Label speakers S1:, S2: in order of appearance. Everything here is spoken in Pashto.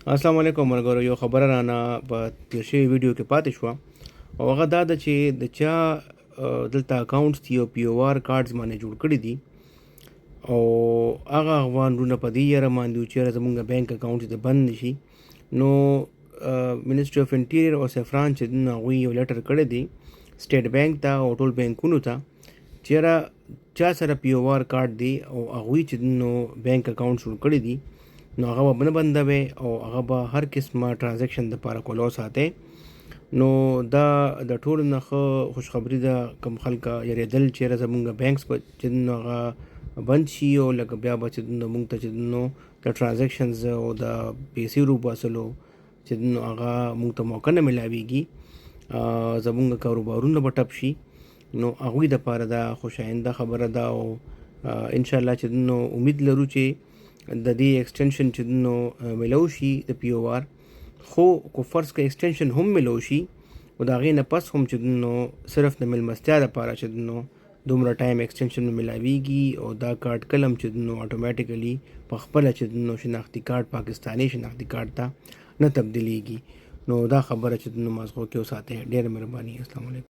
S1: السلام علیکم ملګرو. یو خبره رانه په تیر شوي ویډیو کې پاتې شوه او هغه دا ده چې د چا دلته اکاونټس دي او پی او آر کارډز باندې جوړ کړي دي او هغه افغانونه په دې یاره باندې و چېرې زمونږ بینک اکاونټ د بند نشي. نو منسټري اف انټیریر او سفران چې دونه هغوی یو لیټر کړی دی سټیټ بینک ته او ټول بینکونو ته چېرې چا سره پی او آر کارډ دی او هغوی چې نو بینک اکاونټ جوړ کړي دي نو هغه به نه بندوي او هغه به هر قسمه ټرانزیکشن دپاره کولو ساتئ. نو دا د ټولو نه ښه خوشخبري ده کوم خلکه یریدل چېرې زمونږ بینکس به چې نو هغه بند شي او لکه بیا به چې نو مونږ ته چې نو د ټرانزیکشنز او د پیسې روباسلو چې نو هغه مونږ ته موقع نه میلاویږي، زمونږ کاروبارونه به ټپ شي. نو هغوی دپاره دا خوشاینده خبره ده او انشاءالله چې نو امید لرو چې د دې ایکسټنشن چې نو ملو شي د پی او آر، خو کو فرض که ایکسټنشن هم ملو شي او د هغې نه پس هم چې نو صرف د میلمستیا دپاره چې نو دومره ټایم ایکسټنشن ملاویږي او دا کارت کلم چې نو اتوماتیکلی په خپله چې نو شناختی کارت پاکستانی شناختی کارت ته نه تبدیلیږي. نو دا خبره چې نو مازغو کې وساتئ. ډېره مهرباني. السلام علیکم.